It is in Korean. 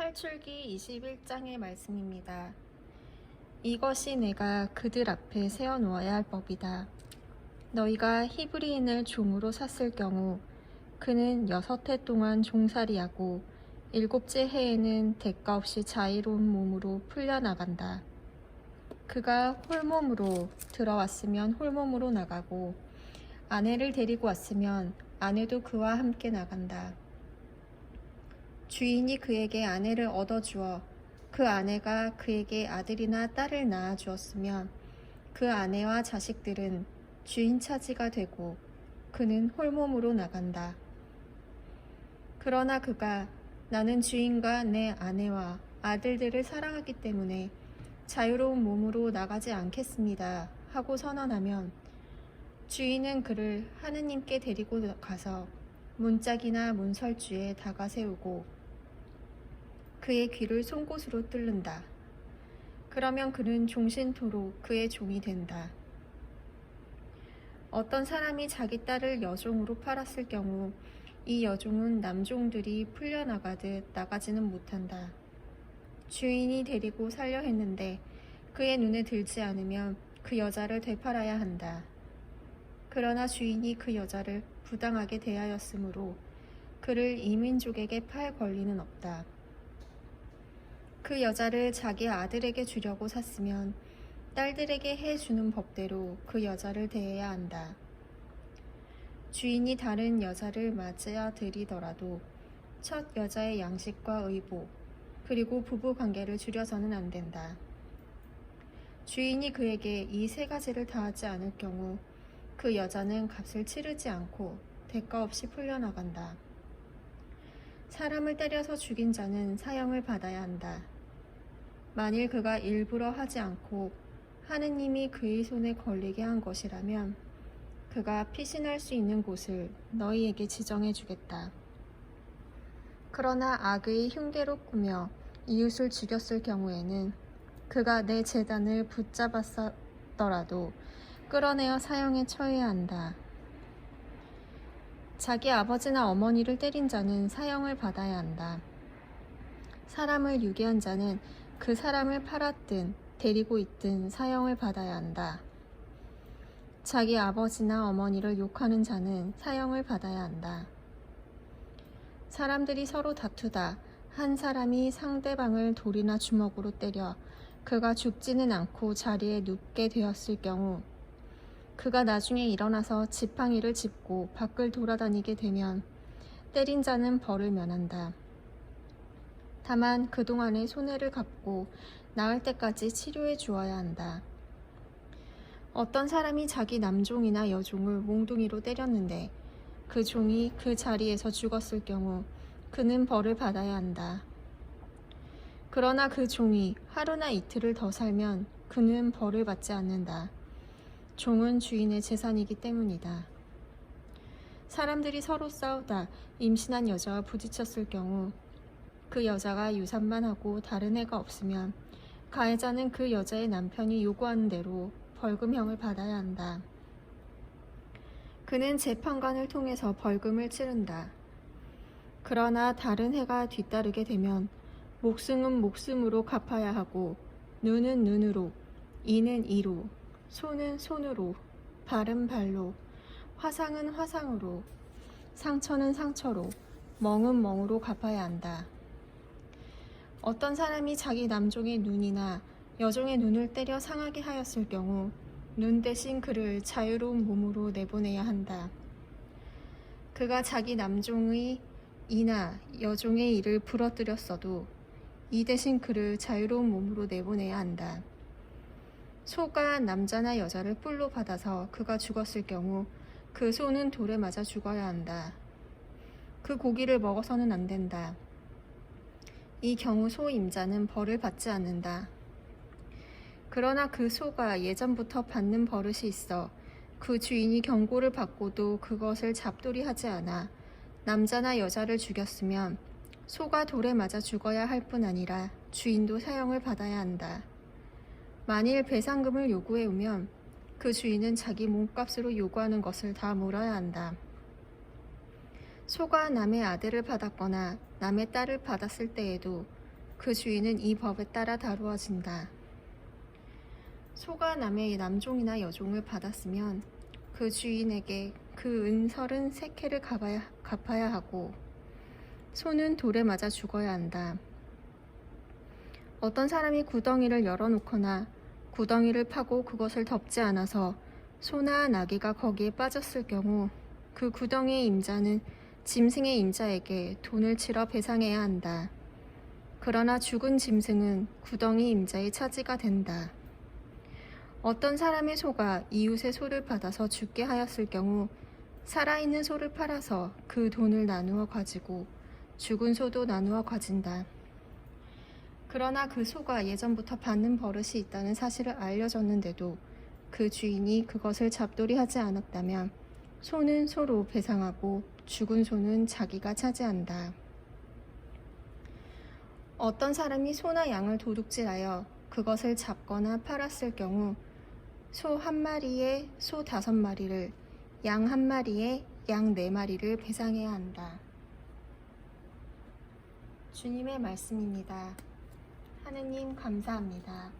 탈출기 21장의 말씀입니다. 이것이 내가 그들 앞에 세워놓아야 할 법이다. 너희가 히브리인을 종으로 샀을 경우 그는 6해 동안 종살이하고 7째 해에는 대가 없이 자유로운 몸으로 풀려나간다. 그가 홀몸으로 들어왔으면 홀몸으로 나가고 아내를 데리고 왔으면 아내도 그와 함께 나간다. 주인이 그에게 아내를 얻어주어 그 아내가 그에게 아들이나 딸을 낳아 주었으면 그 아내와 자식들은 주인 차지가 되고 그는 홀몸으로 나간다. 그러나 그가 나는 주인과 내 아내와 아들들을 사랑하기 때문에 자유로운 몸으로 나가지 않겠습니다 하고 선언하면 주인은 그를 하느님께 데리고 가서 문짝이나 문설주에 다가 세우고 그의 귀를 송곳으로 뚫는다. 그러면 그는 종신토록 그의 종이 된다. 어떤 사람이 자기 딸을 여종으로 팔았을 경우 이 여종은 남종들이 풀려나가듯 나가지는 못한다. 주인이 데리고 살려 했는데 그의 눈에 들지 않으면 그 여자를 되팔아야 한다. 그러나 주인이 그 여자를 부당하게 대하였으므로 그를 이민족에게 팔 권리는 없다. 그 여자를 자기 아들에게 주려고 샀으면 딸들에게 해주는 법대로 그 여자를 대해야 한다. 주인이 다른 여자를 맞아 들이더라도 첫 여자의 양식과 의복, 그리고 부부 관계를 줄여서는 안 된다. 주인이 그에게 이 3가지를 다하지 않을 경우 그 여자는 값을 치르지 않고 대가 없이 풀려나간다. 사람을 때려서 죽인 자는 사형을 받아야 한다. 만일 그가 일부러 하지 않고 하느님이 그의 손에 걸리게 한 것이라면 그가 피신할 수 있는 곳을 너희에게 지정해 주겠다. 그러나 악의 흉계로 꾸며 이웃을 죽였을 경우에는 그가 내 제단을 붙잡았더라도 끌어내어 사형에 처해야 한다. 자기 아버지나 어머니를 때린 자는 사형을 받아야 한다. 사람을 유괴한 자는 그 사람을 팔았든 데리고 있든 사형을 받아야 한다. 자기 아버지나 어머니를 욕하는 자는 사형을 받아야 한다. 사람들이 서로 다투다 한 사람이 상대방을 돌이나 주먹으로 때려 그가 죽지는 않고 자리에 눕게 되었을 경우 그가 나중에 일어나서 지팡이를 짚고 밖을 돌아다니게 되면 때린 자는 벌을 면한다. 다만 그동안의 손해를 갚고 나을 때까지 치료해 주어야 한다. 어떤 사람이 자기 남종이나 여종을 몽둥이로 때렸는데 그 종이 그 자리에서 죽었을 경우 그는 벌을 받아야 한다. 그러나 그 종이 하루나 이틀을 더 살면 그는 벌을 받지 않는다. 종은 주인의 재산이기 때문이다. 사람들이 서로 싸우다 임신한 여자와 부딪혔을 경우 그 여자가 유산만 하고 다른 애가 없으면 가해자는 그 여자의 남편이 요구하는 대로 벌금형을 받아야 한다. 그는 재판관을 통해서 벌금을 치른다. 그러나 다른 해가 뒤따르게 되면 목숨은 목숨으로 갚아야 하고 눈은 눈으로, 이는 이로, 손은 손으로, 발은 발로, 화상은 화상으로, 상처는 상처로, 멍은 멍으로 갚아야 한다. 어떤 사람이 자기 남종의 눈이나 여종의 눈을 때려 상하게 하였을 경우 눈 대신 그를 자유로운 몸으로 내보내야 한다. 그가 자기 남종의 이나 여종의 이를 부러뜨렸어도 이 대신 그를 자유로운 몸으로 내보내야 한다. 소가 남자나 여자를 뿔로 받아서 그가 죽었을 경우 그 소는 돌에 맞아 죽어야 한다. 그 고기를 먹어서는 안 된다. 이 경우 소 임자는 벌을 받지 않는다. 그러나 그 소가 예전부터 받는 버릇이 있어 그 주인이 경고를 받고도 그것을 잡돌이하지 않아 남자나 여자를 죽였으면 소가 돌에 맞아 죽어야 할 뿐 아니라 주인도 사형을 받아야 한다. 만일 배상금을 요구해 오면 그 주인은 자기 몸값으로 요구하는 것을 다 물어야 한다. 소가 남의 아들을 받았거나 남의 딸을 받았을 때에도 그 주인은 이 법에 따라 다루어진다. 소가 남의 남종이나 여종을 받았으면 그 주인에게 그 은 33캐를 갚아야 하고 소는 돌에 맞아 죽어야 한다. 어떤 사람이 구덩이를 열어놓거나 구덩이를 파고 그것을 덮지 않아서 소나 나귀가 거기에 빠졌을 경우 그 구덩이의 임자는 짐승의 임자에게 돈을 치러 배상해야 한다. 그러나 죽은 짐승은 구덩이 임자의 차지가 된다. 어떤 사람의 소가 이웃의 소를 받아서 죽게 하였을 경우 살아있는 소를 팔아서 그 돈을 나누어 가지고 죽은 소도 나누어 가진다. 그러나 그 소가 예전부터 받는 버릇이 있다는 사실을 알려졌는데도 그 주인이 그것을 잡돌이하지 않았다면 소는 소로 배상하고 죽은 소는 자기가 차지한다. 어떤 사람이 소나 양을 도둑질하여 그것을 잡거나 팔았을 경우 소 1마리에 소 5마리를, 양 1마리에 양 4마리를 배상해야 한다. 주님의 말씀입니다. 하느님 감사합니다.